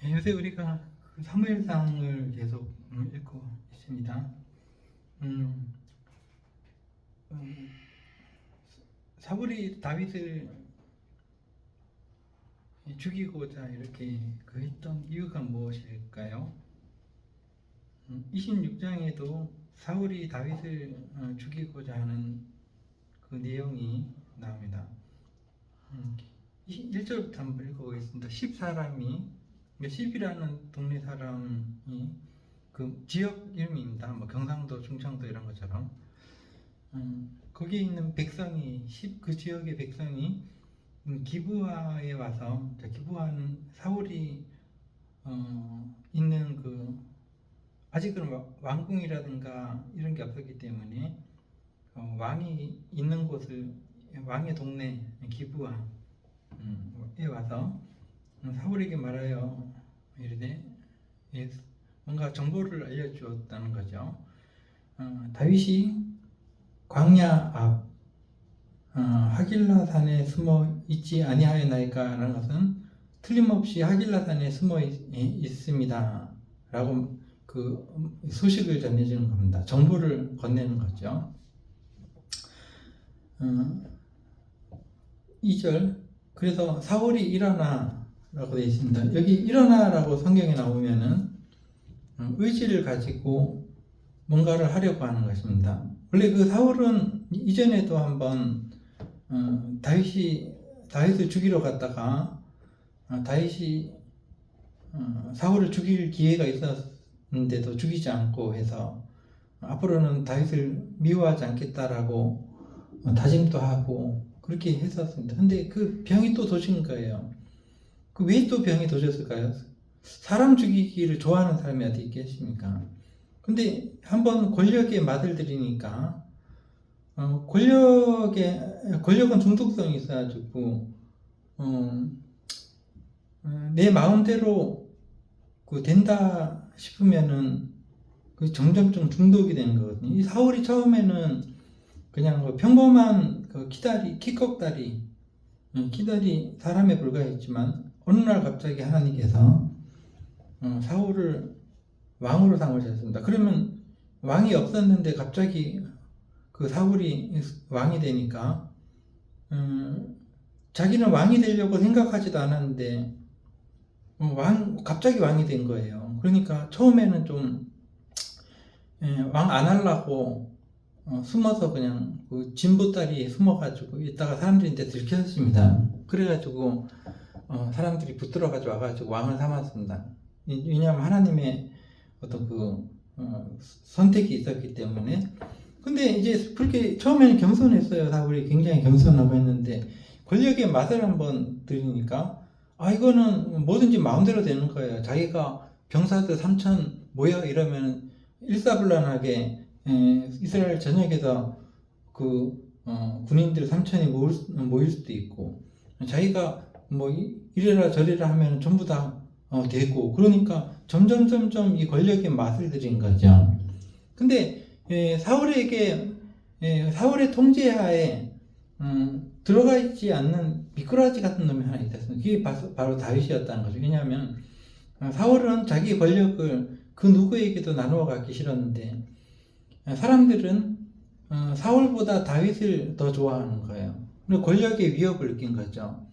요새 우리가 그 사무엘상을 계속 읽고 있습니다. 음, 음, 사울이 다윗을 죽이고자 이렇게 했던 이유가 무엇일까요? 26장에도 사울이 다윗을 죽이고자 하는 그 내용이 나옵니다. 1절부터 한번 읽어보겠습니다. 10사람이 10이라는 동네 사람이 그 지역 이름입니다. 뭐 경상도, 충청도 이런 것처럼 거기에 있는 백성이 그 지역의 백성이 기브아에 와서, 기브아는 사울이 있는 그 아직은 왕궁이라든가 이런 게 없었기 때문에 왕이 있는 곳을, 왕의 동네 기브아에 와서 사울에게 말하여 이르되 뭔가 정보를 알려주었다는 거죠. 다윗이 광야 앞 하길라 산에 숨어 있지 아니하였나이까 라는 것은 틀림없이 하길라 산에 숨어 있습니다 라고 그 소식을 전해주는 겁니다. 정보를 건네는 거죠. 2절, 그래서 사울이 일어나 라고 되어 있습니다. 여기 일어나라고 성경에 나오면은 의지를 가지고 뭔가를 하려고 하는 것입니다. 원래 그 사울은 이전에도 한번 다윗을 죽이러 갔다가 다윗이 사울을 죽일 기회가 있었는데도 죽이지 않고 해서 앞으로는 다윗을 미워하지 않겠다라고 다짐도 하고 그렇게 했었습니다. 근데 그 병이 또 도진 거예요. 왜 또 병이 도졌을까요? 사람 죽이기를 좋아하는 사람이 어디 있겠습니까? 근데 한번 권력에 맛을 들이니까 권력은 중독성이 있어가지고 내 마음대로 된다 싶으면은 점점점 중독이 되는 거거든요. 이 사울이 처음에는 그냥 평범한 키꺽다리 사람에 불과했지만 어느 날 갑자기 하나님께서 사울을 왕으로 삼으셨습니다. 그러면 왕이 없었는데 갑자기 그 사울이 왕이 되니까 자기는 왕이 되려고 생각하지도 않았는데 갑자기 왕이 된 거예요. 그러니까 처음에는 좀 왕 안 하려고 숨어서 그냥 그 진보다리에 숨어가지고 있다가 사람들한테 들켰습니다. 그래가지고 사람들이 붙들어가지고 와가지고 왕을 삼았습니다. 왜냐하면 하나님의 어떤 선택이 있었기 때문에. 근데 이제 그렇게 처음에는 겸손했어요. 사울이 굉장히 겸손하고 했는데 권력의 맛을 한번 들으니까 이거는 뭐든지 마음대로 되는 거예요. 자기가 병사들 3천 모여 이러면 일사불란하게 이스라엘 전역에서 군인들 3천이 모일 수도 있고 자기가 뭐 이래라 저래라 하면 전부 다 되고 그러니까 점점 이 권력의 맛을 들인 거죠. 근데 사울의 통제하에 들어가 있지 않는 미꾸라지 같은 놈이 하나 있었습니다. 그게 바로 다윗이었다는 거죠. 왜냐하면 사울은 자기 권력을 그 누구에게도 나누어 갖기 싫었는데 사람들은 사울보다 다윗을 더 좋아하는 거예요. 권력의 위협을 느낀 거죠.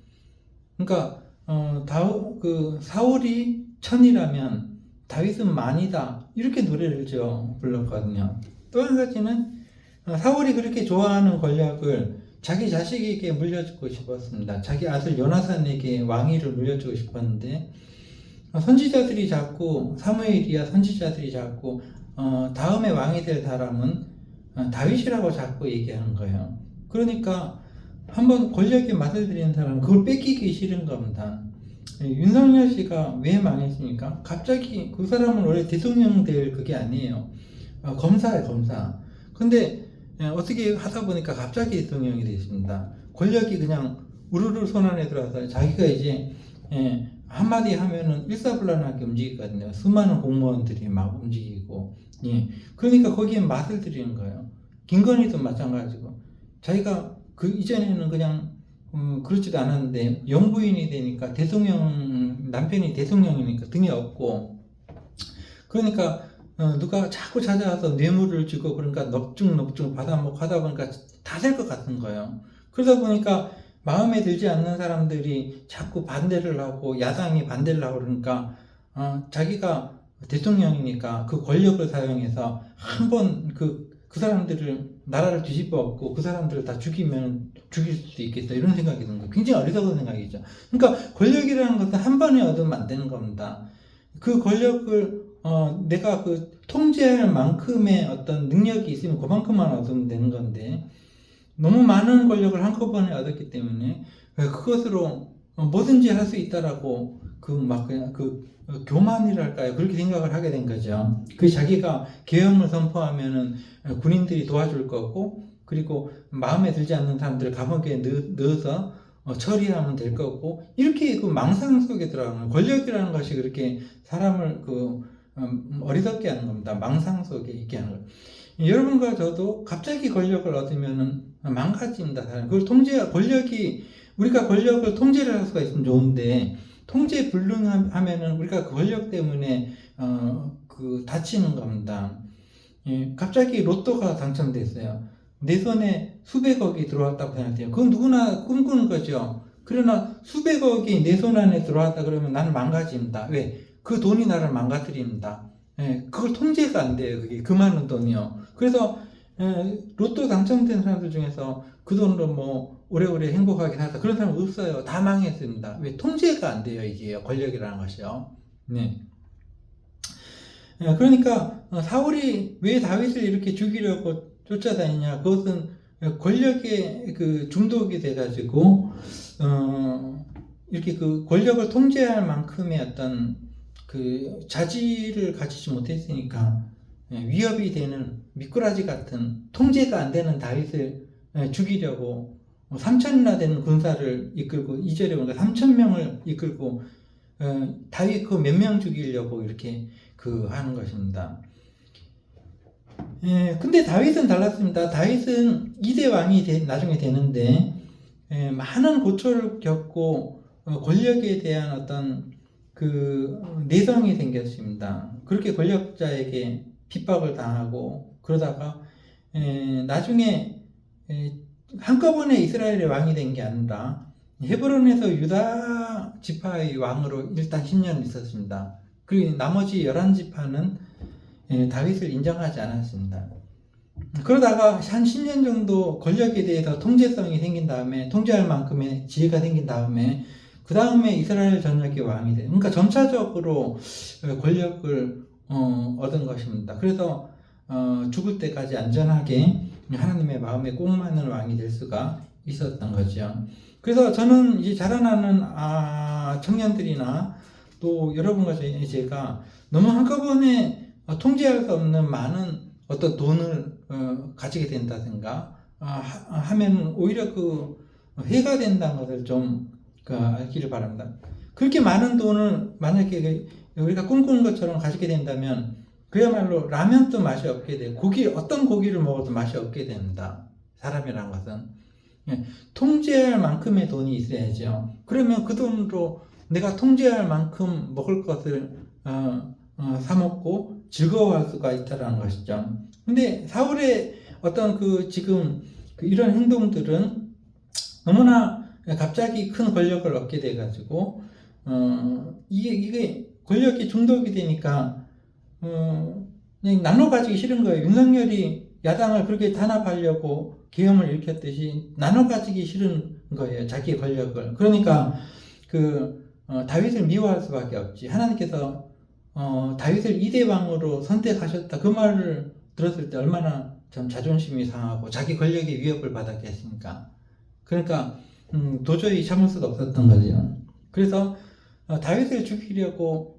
그러니까 사울이 천이라면 다윗은 만이다 이렇게 노래를 불렀거든요. 또 한 가지는 사울이 그렇게 좋아하는 권력을 자기 자식에게 물려주고 싶었습니다. 자기 아들 요나산에게 왕위를 물려주고 싶었는데 선지자들이 자꾸 사무엘이야 선지자들이 자꾸 다음에 왕이 될 사람은 다윗이라고 자꾸 얘기하는 거예요. 그러니까 한번 권력에 맛을 들이는 사람은 그걸 뺏기기 싫은 겁니다. 윤석열 씨가 왜 망했습니까? 갑자기 그 사람은 원래 대통령 될 그게 아니에요. 검사예요, 검사. 근데 어떻게 하다 보니까 갑자기 대통령이 됐습니다. 권력이 그냥 우르르 손 안에 들어와서 자기가 이제 한마디 하면은 일사불란하게 움직이거든요. 수많은 공무원들이 막 움직이고, 그러니까 거기에 맛을 들이는 거예요. 김건희도 마찬가지고, 자기가 이전에는 그냥, 그렇지도 않았는데, 영부인이 되니까 대통령 남편이 대통령이니까 등에 업고, 그러니까 누가 자꾸 찾아와서 뇌물을 주고 그러니까 넙죽넙죽 받아먹고 하다 보니까 다 될 것 같은 거예요. 그러다 보니까 마음에 들지 않는 사람들이 자꾸 반대를 하고 야당이 반대를 하고 그러니까 자기가 대통령이니까 그 권력을 사용해서 한번 그 사람들을 나라를 뒤집어 엎고 그 사람들을 다 죽이면 죽일 수도 있겠다 이런 생각이 드는 거예요. 굉장히 어리석은 생각이죠. 그러니까 권력이라는 것은 한 번에 얻으면 안 되는 겁니다. 그 권력을 내가 그 통제할 만큼의 어떤 능력이 있으면 그만큼만 얻으면 되는 건데 너무 많은 권력을 한꺼번에 얻었기 때문에 그것으로 뭐든지 할 수 있다라고 그냥 교만이랄까요? 그렇게 생각을 하게 된 거죠. 그 자기가 계엄을 선포하면은 군인들이 도와줄 거고, 그리고 마음에 들지 않는 사람들을 감옥에 넣어서 처리하면 될 거고, 이렇게 그 망상 속에 들어가는 권력이라는 것이 그렇게 사람을 어리석게 하는 겁니다. 망상 속에 있게 하는 거예요. 여러분과 저도 갑자기 권력을 얻으면은 망가집니다. 그걸 우리가 권력을 통제를 할 수가 있으면 좋은데, 통제 불능하면은 우리가 그 권력 때문에 다치는 겁니다. 예, 갑자기 로또가 당첨됐어요. 내 손에 수백억이 들어왔다고 생각해요. 그건 누구나 꿈꾸는 거죠. 그러나 수백억이 내 손 안에 들어왔다 그러면 나는 망가집니다. 왜? 그 돈이 나를 망가뜨립니다. 예, 그걸 통제가 안 돼요. 그게 그 많은 돈이요. 그래서 로또 당첨된 사람들 중에서 그 돈으로 뭐 오래오래 행복하게 살다 그런 사람 없어요. 다 망했습니다. 왜? 통제가 안 돼요. 이게요. 권력이라는 것이요. 네. 그러니까 사울이 왜 다윗을 이렇게 죽이려고 쫓아다니냐? 그것은 권력에 중독이 돼가지고 이렇게 그 권력을 통제할 만큼의 어떤 자질을 가지지 못했으니까 위협이 되는 미꾸라지 같은 통제가 안 되는 다윗을 죽이려고 3,000이나 되는 군사를 이끌고 2절에 보니까 3,000명을 이끌고 다윗 그 몇 명 죽이려고 이렇게 하는 것입니다. 근데 다윗은 달랐습니다. 다윗은 2대 왕이 나중에 되는데 많은 고초를 겪고 권력에 대한 어떤 내성이 생겼습니다. 그렇게 권력자에게 핍박을 당하고 그러다가 나중에 한꺼번에 이스라엘의 왕이 된 게 아니라 헤브론에서 유다 지파의 왕으로 일단 10년 있었습니다. 그리고 나머지 11지파는 다윗을 인정하지 않았습니다. 그러다가 한 10년 정도 권력에 대해서 통제성이 생긴 다음에 통제할 만큼의 지혜가 생긴 다음에 그 다음에 이스라엘 전역의 왕이 돼요. 그러니까 점차적으로 권력을 얻은 것입니다. 그래서 죽을 때까지 안전하게 하나님의 마음에 꼭 맞는 왕이 될 수가 있었던 거죠. 그래서 저는 이제 자라나는 청년들이나 또 여러분과 제가 너무 한꺼번에 통제할 수 없는 많은 어떤 돈을 가지게 된다든가 하면 오히려 해가 된다는 것을 좀 알기를 바랍니다. 그렇게 많은 돈을 만약에 우리가 꿈꾸는 것처럼 가지게 된다면 그야말로 라면도 맛이 없게 되고 어떤 고기를 먹어도 맛이 없게 됩니다. 사람이라는 것은 통제할 만큼의 돈이 있어야죠. 그러면 그 돈으로 내가 통제할 만큼 먹을 것을 사 먹고 즐거워할 수가 있다는 것이죠. 근데 사울의 어떤 지금 이런 행동들은 너무나 갑자기 큰 권력을 얻게 돼가지고 이게 권력이 중독이 되니까 그냥 나눠 가지기 싫은 거예요. 윤석열이 야당을 그렇게 단합하려고 계엄을 일으켰듯이 나눠 가지기 싫은 거예요. 자기의 권력을. 그러니까 다윗을 미워할 수밖에 없지. 하나님께서 다윗을 2대 왕으로 선택하셨다. 그 말을 들었을 때 얼마나 좀 자존심이 상하고 자기 권력의 위협을 받았겠습니까? 그러니까 도저히 참을 수가 없었던 거죠. 그래서 다윗을 죽이려고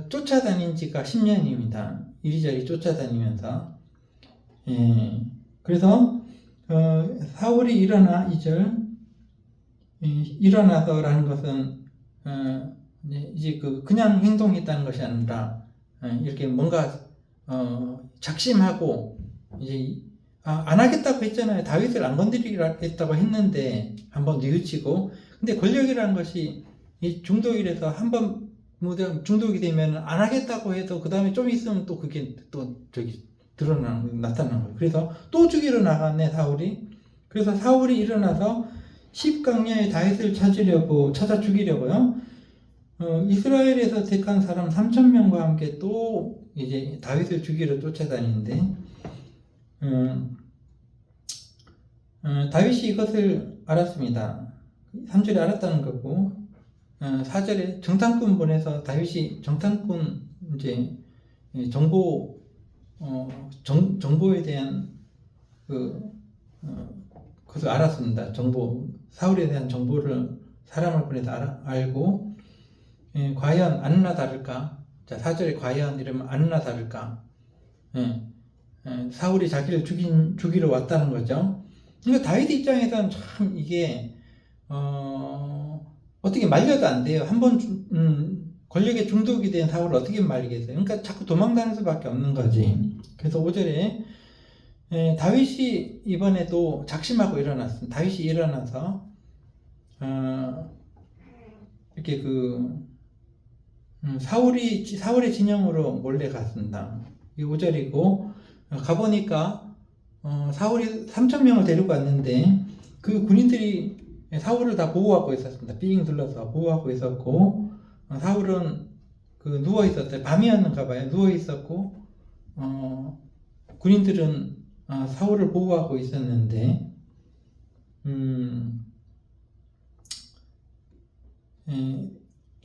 쫓아다닌 지가 10년입니다. 이리저리 쫓아다니면서. 그래서 사울이 일어나 2절 일어나서라는 것은 이제 그냥 행동했다는 것이 아니라 이렇게 뭔가 작심하고 이제 안 하겠다고 했잖아요. 다윗을 안 건드리겠다고 했는데 한번 뉘우치고. 근데 권력이라는 것이 이 중독이라서 한번 중독이 되면 안 하겠다고 해도 그 다음에 좀 있으면 또 그게 또 나타나는 거예요. 그래서 또 죽이러 나갔네, 사울이. 그래서 사울이 일어나서 10강야의 다윗을 찾아 죽이려고요. 이스라엘에서 택한 사람 3,000명과 함께 또 이제 다윗을 죽이러 쫓아다니는데, 다윗이 이것을 알았습니다. 3절에 알았다는 거고, 4절에 정탐꾼 보내서 다윗이 정탐꾼 이제 정보에 대한 그것을 알았습니다. 사울에 대한 정보를 사람을 보내서 알고, 과연 아니나 다를까? 자, 4절에 과연 이러면 아니나 다를까? 사울이 자기를 죽이러 왔다는 거죠. 그러니까 다윗 입장에서는 참 이게 어떻게 말려도 안 돼요. 한번 권력에 중독이 된 사울을 어떻게 말리겠어요? 그러니까 자꾸 도망다닐 수밖에 없는 거지. 그래서 5절에 다윗이 이번에도 작심하고 일어났습니다. 다윗이 일어나서 이렇게 사울의 진영으로 몰래 갔습니다. 이 5절이고, 가보니까 사울이 3,000명을 데리고 왔는데 그 군인들이 사울을 다 보호하고 있었습니다. 삥 둘러서 보호하고 있었고, 사울은 누워 있었어요. 밤이었는가 봐요. 누워 있었고, 군인들은 사울을 보호하고 있었는데,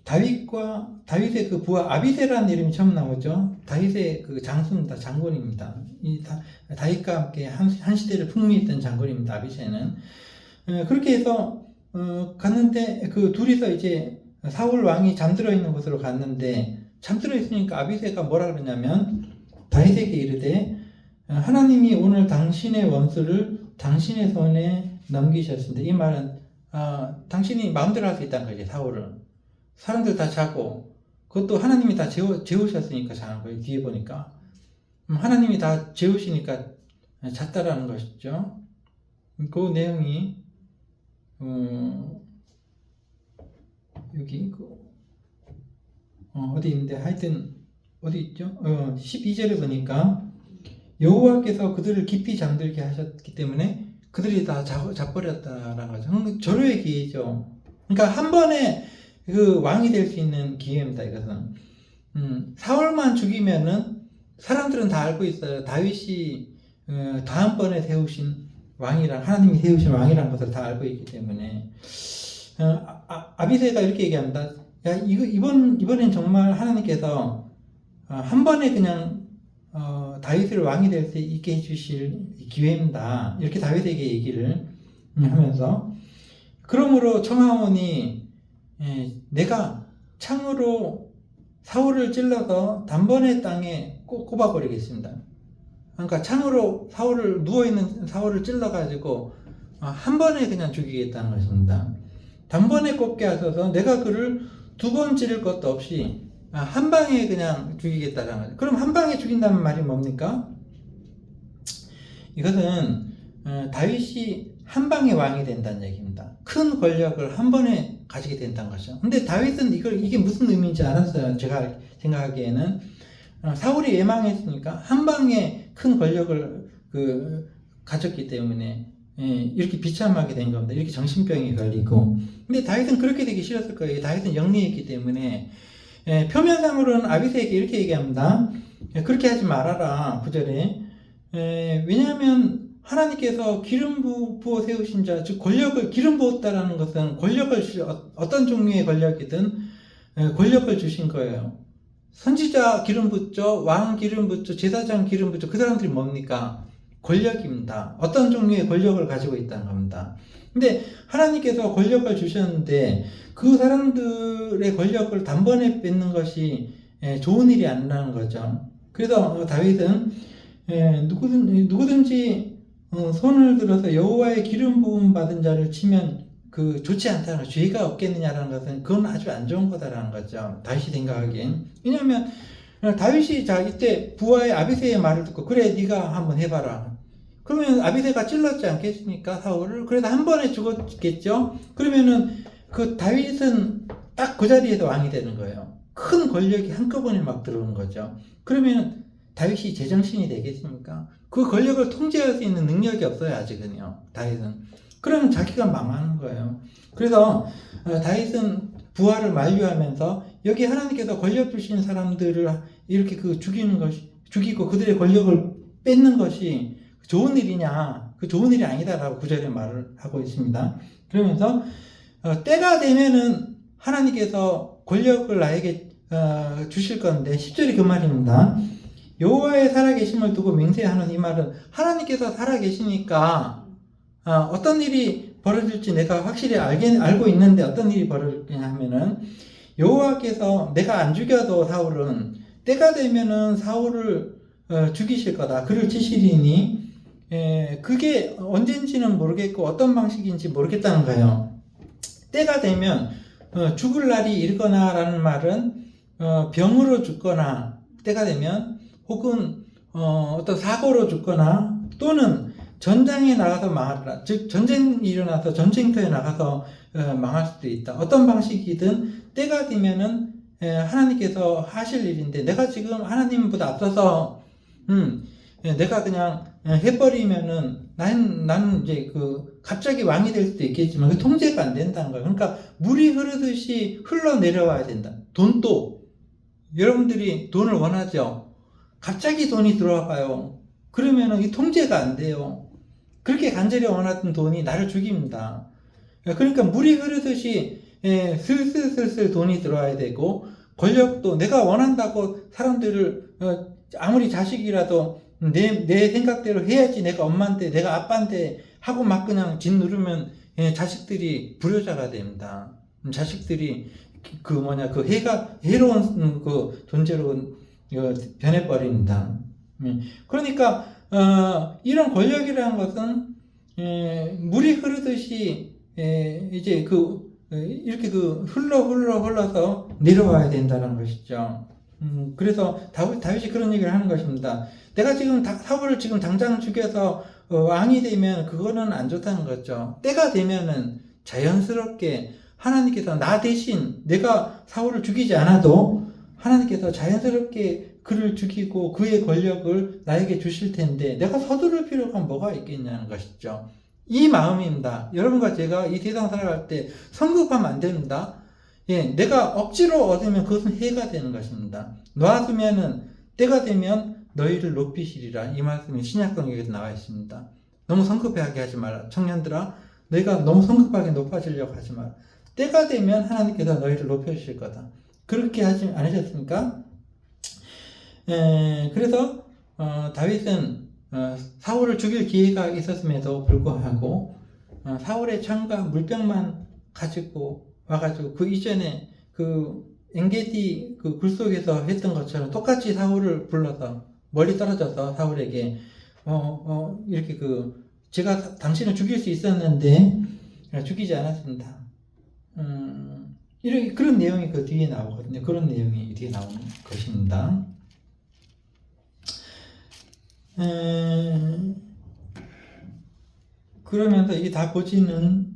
다윗의 그 부하 아비새라는 이름이 처음 나오죠. 다윗의 그 장수입니다. 장군입니다. 다윗과 함께 한 시대를 풍미했던 장군입니다. 아비새는. 그렇게 해서 갔는데 그 둘이서 이제 사울 왕이 잠들어 있는 곳으로 갔는데, 잠들어 있으니까 아비새가 뭐라 그러냐면 다윗에게 이르되, 하나님이 오늘 당신의 원수를 당신의 손에 넘기셨습니다. 이 말은 당신이 마음대로 할 수 있다는 거죠. 사울을. 사람들 다 자고, 그것도 하나님이 다 재우셨으니까 자는 거예요. 뒤에 보니까 하나님이 다 재우시니까 잤다라는 것이죠. 그 내용이 여기 어디 있는데, 하여튼 어디 있죠? 12절에 보니까 여호와께서 그들을 깊이 잠들게 하셨기 때문에 그들이 다 자버렸다라는 거죠. 절호의 기회죠. 그러니까 한 번에 그 왕이 될 수 있는 기회입니다. 이것은 사울만 죽이면은 사람들은 다 알고 있어요. 다윗이 다음번에 세우신 왕이란, 하나님이 세우신 왕이라는 것을 다 알고 있기 때문에 아비새가 이렇게 얘기합니다. 야, 이번엔 정말 하나님께서 한 번에 그냥 다윗을 왕이 될 수 있게 해주실 기회입니다. 이렇게 다윗에게 얘기를 하면서, 그러므로 청하오니 내가 창으로 사울을 찔러서 단번에 땅에 꼽아버리겠습니다. 그러니까 창으로 누워있는 사울을 찔러가지고 한 번에 그냥 죽이겠다는 것입니다. 단번에 꼽게 하셔서 내가 그를 두 번 찌를 것도 없이 한 방에 그냥 죽이겠다는 거죠. 그럼 한 방에 죽인다는 말이 뭡니까? 이것은 다윗이 한 방에 왕이 된다는 얘기입니다. 큰 권력을 한 번에 가지게 된다는 거죠. 근데 다윗은 이게 무슨 의미인지 알았어요. 제가 생각하기에는 사울이 예망했으니까 한 방에 큰 권력을 가졌기 때문에 이렇게 비참하게 된 겁니다. 이렇게 정신병이 걸리고. 근데 다윗은 그렇게 되기 싫었을 거예요. 다윗은 영리했기 때문에. 표면상으로는 아비새에게 이렇게 얘기합니다. 그렇게 하지 말아라. 9절에. 왜냐하면 하나님께서 기름 부어 세우신 자, 즉 권력을 기름 부었다라는 것은 어떤 종류의 권력이든 권력을 주신 거예요. 선지자 기름 붓죠, 왕 기름 붓죠, 제사장 기름 붓죠. 그 사람들이 뭡니까? 권력입니다. 어떤 종류의 권력을 가지고 있다는 겁니다. 근데 하나님께서 권력을 주셨는데 그 사람들의 권력을 단번에 뺏는 것이 좋은 일이 아니라는 거죠. 그래서 다윗은 누구든지 손을 들어서 여호와의 기름 부음 받은 자를 치면 좋지 않다는 거, 죄가 없겠느냐라는 것은 그건 아주 안 좋은 거다라는 거죠. 다윗이 생각하기엔. 왜냐하면 다윗이 이때 부하의 아비새의 말을 듣고, 그래 네가 한번 해봐라. 그러면 아비새가 찔렀지 않겠습니까? 사울을. 그래서 한 번에 죽었겠죠. 그러면은 다윗은 딱 그 자리에서 왕이 되는 거예요. 큰 권력이 한꺼번에 막 들어오는 거죠. 그러면 다윗이 제정신이 되겠습니까? 그 권력을 통제할 수 있는 능력이 없어요, 아직은요, 다윗은. 그러면 자기가 망하는 거예요. 그래서 다윗은 부하를 만류하면서 여기 하나님께서 권력 주신 사람들을 이렇게 죽이고 그들의 권력을 뺏는 것이 좋은 일이냐? 그 좋은 일이 아니다라고 9절에 말을 하고 있습니다. 그러면서 때가 되면은 하나님께서 권력을 나에게 주실 건데 10절이 그 말입니다. 여호와의 살아계심을 두고 맹세하는 이 말은 하나님께서 살아계시니까 어떤 일이 벌어질지 내가 확실히 알고 있는데 어떤 일이 벌어지냐 하면은 여호와께서 내가 안 죽여도 사울은 때가 되면은 사울을 죽이실 거다. 그를 치시리니 그게 언젠지는 모르겠고 어떤 방식인지 모르겠다는 거예요. 때가 되면 죽을 날이 이르거나 라는 말은 병으로 죽거나 때가 되면 혹은 어떤 사고로 죽거나 또는 전장에 나가서 망하라. 즉 전쟁이 일어나서 전쟁터에 나가서 망할 수도 있다. 어떤 방식이든 때가 되면은 하나님께서 하실 일인데 내가 지금 하나님보다 앞서서 내가 그냥 해버리면은 나는 이제 갑자기 왕이 될 수도 있겠지만 그 통제가 안 된다는 거예요. 그러니까 물이 흐르듯이 흘러내려와야 된다. 돈도 여러분들이 돈을 원하죠. 갑자기 돈이 들어와봐요. 그러면은 이 통제가 안 돼요. 그렇게 간절히 원하던 돈이 나를 죽입니다. 그러니까 물이 흐르듯이 슬슬 돈이 들어와야 되고 권력도 내가 원한다고 사람들을 아무리 자식이라도 내 생각대로 해야지 내가 엄마한테 내가 아빠한테 하고 막 그냥 짓누르면 자식들이 불효자가 됩니다. 자식들이 해로운 존재로 변해버립니다. 그러니까 이런 권력이라는 것은 물이 흐르듯이 이제 이렇게 흘러서 내려와야 된다는 것이죠. 그래서 다윗이 그런 얘기를 하는 것입니다. 내가 지금 사울을 지금 당장 죽여서 왕이 되면 그거는 안 좋다는 거죠. 때가 되면은 자연스럽게 하나님께서 나 대신 내가 사울을 죽이지 않아도 하나님께서 자연스럽게 그를 죽이고 그의 권력을 나에게 주실 텐데 내가 서두를 필요가 뭐가 있겠냐는 것이죠. 이 마음입니다. 여러분과 제가 이 세상 살아갈 때 성급하면 안 됩니다. 내가 억지로 얻으면 그것은 해가 되는 것입니다. 놔두면은 때가 되면 너희를 높이시리라. 이 말씀이 신약성경에도 나와 있습니다. 너무 성급하게 하지 마라. 청년들아, 너희가 너무 성급하게 높아지려고 하지 마라. 때가 되면 하나님께서 너희를 높여주실 거다. 그렇게 하지 않으셨습니까? 그래서 다윗은 사울을 죽일 기회가 있었음에도 불구하고 사울의 창과 물병만 가지고 와가지고 그 이전에 엔게디 굴 속에서 했던 것처럼 똑같이 사울을 불러서 멀리 떨어져서 사울에게 이렇게 제가 당신을 죽일 수 있었는데 죽이지 않았습니다. 그런 내용이 그 뒤에 나오거든요. 그런 내용이 뒤에 나오는 것입니다. 그러면서 이게 다 보지는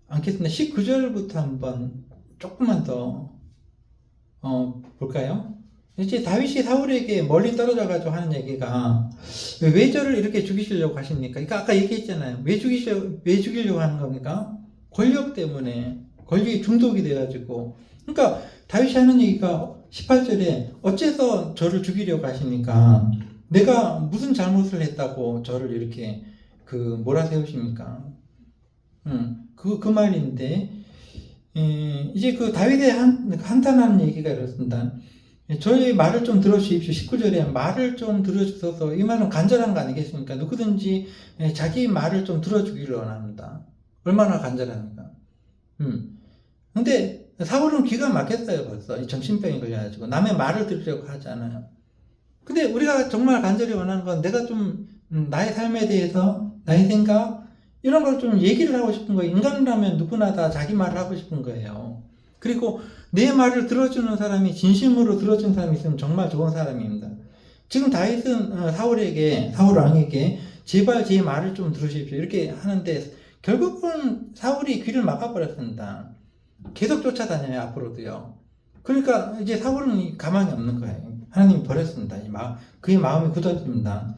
않겠습니다. 19절부터 한번 조금만 더 볼까요? 이제 다윗이 사울에게 멀리 떨어져가지고 하는 얘기가 왜 저를 이렇게 죽이시려고 하십니까? 그러니까 아까 얘기했잖아요. 왜 죽이려고 하는 겁니까? 권력 때문에 권력이 중독이 돼가지고. 그러니까 다윗이 하는 얘기가 18절에 어째서 저를 죽이려고 하십니까? 내가 무슨 잘못을 했다고 저를 이렇게 몰아세우십니까? 그 말인데 이제 다윗의 한탄하는 얘기가 이렇습니다. 저희 말을 좀 들어주십시오. 19절에 말을 좀 들어주셔서 이 말은 간절한 거 아니겠습니까? 누구든지 자기 말을 좀 들어주기를 원합니다. 얼마나 간절합니까? 근데 사울은 귀가 막혔어요. 벌써 정신병이 걸려가지고 남의 말을 들으려고 하지 않아요. 근데 우리가 정말 간절히 원하는 건 내가 좀 나의 삶에 대해서 나의 생각 이런 걸 좀 얘기를 하고 싶은 거예요. 인간이라면 누구나 다 자기 말을 하고 싶은 거예요. 그리고 내 말을 들어주는 사람이 진심으로 들어주는 사람이 있으면 정말 좋은 사람입니다. 지금 다윗은 사울 왕에게 제발 제 말을 좀 들으십시오 이렇게 하는데 결국은 사울이 귀를 막아버렸습니다. 계속 쫓아다녀요, 앞으로도요. 그러니까 이제 사울은 가망이 없는 거예요. 하나님이 버렸습니다. 그의 마음이 굳어집니다.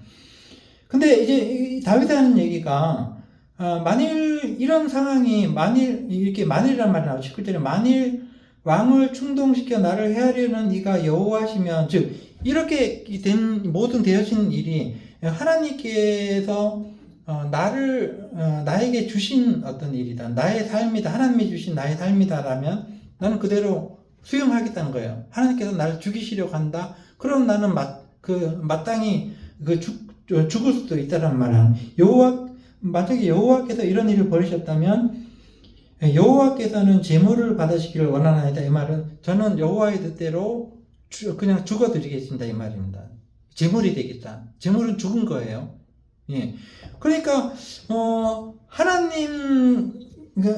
근데 이제 다윗이 하는 얘기가, 만일 이런 상황이, 만일이란 말이 나오고 19절에 만일 왕을 충동시켜 나를 해하려는 이가 여호와시면, 즉 이렇게 된 모든 되어진 일이 하나님께서 나에게 주신 어떤 일이다, 나의 삶이다, 하나님이 주신 나의 삶이다라면 나는 그대로 수용하겠다는 거예요. 하나님께서 나를 죽이시려고 한다. 그럼 나는 마땅히 죽을 수도 있다는 말은, 만약에 여호와께서 이런 일을 벌이셨다면 여호와께서는 제물을 받으시기를 원하나이다. 이 말은 저는 여호와의 뜻대로 그냥 죽어드리겠습니다. 이 말입니다. 제물이 되겠다. 제물은 죽은 거예요. 예. 그러니까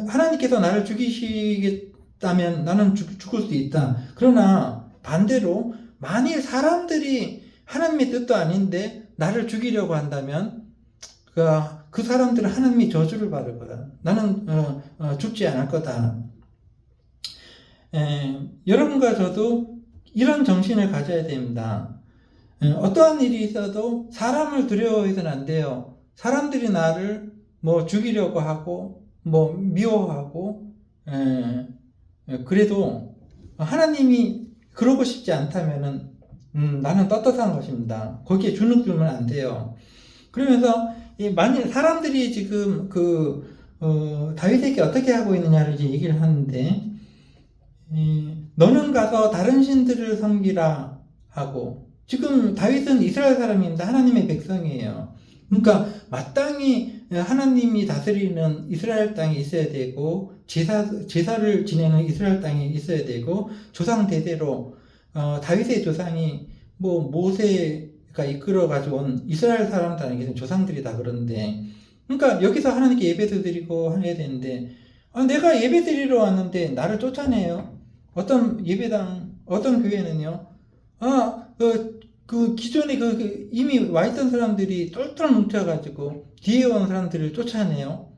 하나님께서 나를 죽이시겠다면 나는 죽을 수 있다. 그러나 반대로 만일 사람들이 하나님의 뜻도 아닌데 나를 죽이려고 한다면 그 사람들은 하나님이 저주를 받을 거다. 나는 죽지 않을 거다. 여러분과 저도 이런 정신을 가져야 됩니다. 어떠한 일이 있어도 사람을 두려워해서는 안 돼요. 사람들이 나를 죽이려고 하고 미워하고 그래도 하나님이 그러고 싶지 않다면은 나는 떳떳한 것입니다. 거기에 주눅들면 안 돼요. 그러면서 만일 사람들이 지금 다윗에게 어떻게 하고 있느냐를 이제 얘기를 하는데, 너는 가서 다른 신들을 섬기라 하고, 지금 다윗은 이스라엘 사람입니다. 하나님의 백성이에요. 그러니까 마땅히 하나님이 다스리는 이스라엘 땅에 있어야 되고, 제사를 지내는 이스라엘 땅에 있어야 되고, 조상 대대로 다윗의 조상이 모세가 이끌어 가져온 이스라엘 사람들에게 는 조상들이 다 그런데, 그러니까 여기서 하나님께 예배도 드리고 해야 되는데, 내가 예배 드리러 왔는데 나를 쫓아내요. 어떤 예배당, 어떤 교회는요, 기존에 이미 와 있던 사람들이 똘똘 뭉쳐가지고 뒤에 온 사람들을 쫓아내요.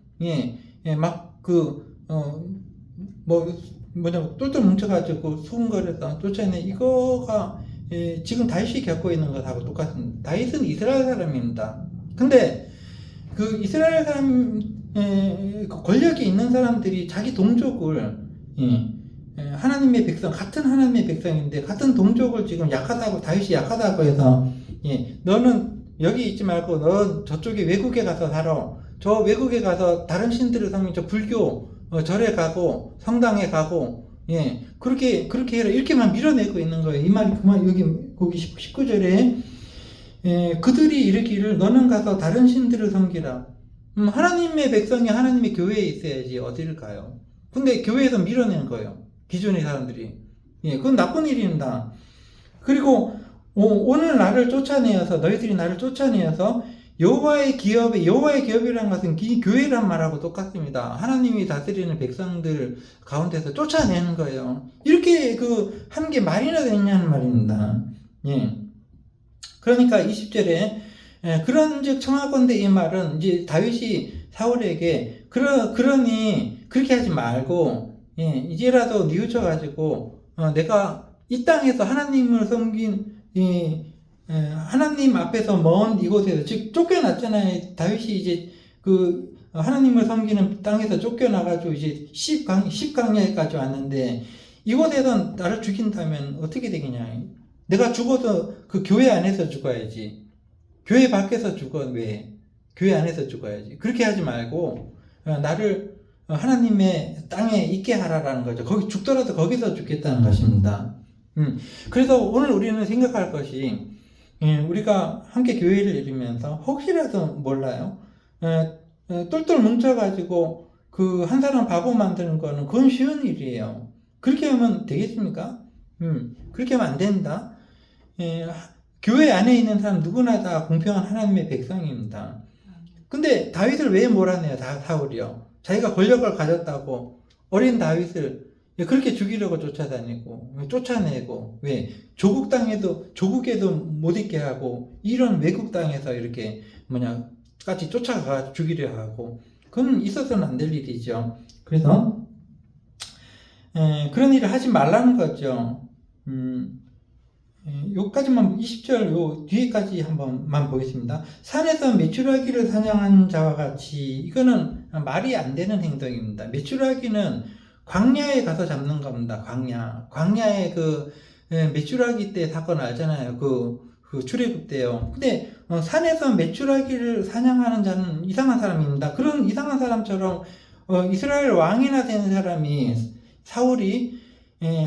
똘똘 뭉쳐가지고 수군거려서 쫓아내. 이거가 지금 다윗이 겪고 있는 것하고 똑같습니다. 다윗은 이스라엘 사람입니다. 근데 그 이스라엘 사람 권력이 있는 사람들이 자기 동족을 하나님의 백성, 같은 하나님의 백성인데 같은 동족을 지금 약하다고, 다윗이 약하다고 해서 너는 여기 있지 말고 너 저쪽에 외국에 가서 살아. 저 외국에 가서 다른 신들을 섬기는 저 불교 절에 가고 성당에 가고 그렇게 해라. 이렇게만 밀어내고 있는 거예요. 이 말이 거기 19절에 그들이 이르기를 너는 가서 다른 신들을 섬기라. 하나님의 백성이 하나님의 교회에 있어야지 어디를 가요. 근데 교회에서 밀어낸 거예요. 기존의 사람들이. 그건 나쁜 일입니다. 그리고 오늘 너희들이 나를 쫓아내어서 여호와의 기업이라는 것은 교회란 말하고 똑같습니다. 하나님이 다스리는 백성들 가운데서 쫓아내는 거예요. 이렇게 한 게 말이나 되냐는 말입니다. 그러니까 20절에 그런즉 청하건대, 이 말은 이제 다윗이 사울에게 그러니 그렇게 하지 말고 이제라도 뉘우쳐가지고 내가 이 땅에서 하나님을 섬긴 하나님 앞에서 먼 이곳에서, 즉 쫓겨났잖아요. 다윗이 이제 하나님을 섬기는 땅에서 쫓겨나가지고 이제 10강야까지 왔는데, 이곳에서 나를 죽인다면 어떻게 되겠냐. 내가 죽어도 그 교회 안에서 죽어야지. 교회 밖에서 죽어. 왜? 교회 안에서 죽어야지. 그렇게 하지 말고 나를 하나님의 땅에 있게 하라라는 거죠. 거기 죽더라도 거기서 죽겠다는 것입니다. 그래서 오늘 우리는 생각할 것이, 우리가 함께 교회를 이루면서 혹시라도 몰라요. 똘똘 뭉쳐가지고 한 사람 바보 만드는 거는 그건 쉬운 일이에요. 그렇게 하면 되겠습니까? 그렇게 하면 안 된다. 교회 안에 있는 사람 누구나 다 공평한 하나님의 백성입니다. 근데 다윗을 왜 몰아내요? 사울이요. 자기가 권력을 가졌다고 어린 다윗을 그렇게 죽이려고 쫓아내고, 왜? 조국에도 못 있게 하고, 이런 외국 땅에서 이렇게 같이 쫓아가 죽이려 하고, 그건 있어서는 안 될 일이죠. 그래서 그런 일을 하지 말라는 거죠. 요까지만 20절 요 뒤에까지 한번만 보겠습니다. 산에서 메추라기를 사냥한 자와 같이, 이거는 말이 안 되는 행동입니다. 메추라기는 광야에 가서 잡는 겁니다. 광야에 그 메추라기 때 사건 알잖아요. 그 출애굽 때요. 근데 산에서 메추라기를 사냥하는 자는 이상한 사람입니다. 그런 이상한 사람처럼 이스라엘 왕이나 된 사람이, 사울이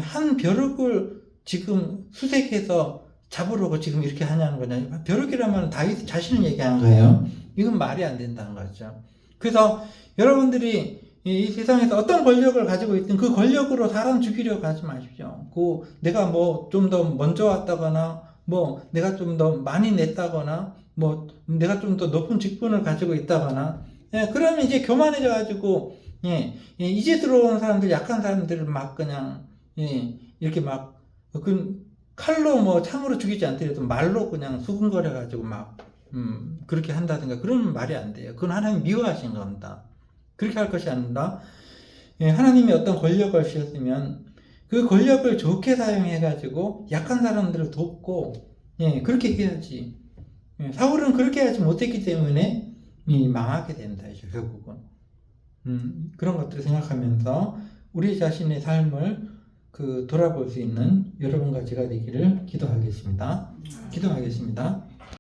한 벼룩을 지금 수색해서 잡으려고 지금 이렇게 하냐는 거냐. 벼룩이라면 다윗 자신을 얘기하는 거예요. 이건 말이 안 된다는 거죠. 그래서 여러분들이 이 세상에서 어떤 권력을 가지고 있든 그 권력으로 사람 죽이려고 하지 마십시오. 내가 뭐 좀 더 먼저 왔다거나, 뭐 내가 좀 더 많이 냈다거나, 뭐 내가 좀 더 높은 직분을 가지고 있다거나, 그러면 이제 교만해져 가지고, 이제 들어온 사람들, 약한 사람들을 막 그냥, 이렇게 막 칼로 뭐 창으로 죽이지 않더라도 말로 그냥 수근거려 가지고 막 그렇게 한다든가, 그러면 말이 안 돼요. 그건 하나님 미워하신 겁니다. 그렇게 할 것이 아니라, 하나님이 어떤 권력을 주셨으면 그 권력을 좋게 사용해 가지고 약한 사람들을 돕고, 그렇게 해야지. 사울은 그렇게 하지 못했기 때문에 망하게 된다 이죠, 결국은. 그런 것들을 생각하면서 우리 자신의 삶을 돌아볼 수 있는 여러분과 제가 되기를 기도하겠습니다. 기도하겠습니다.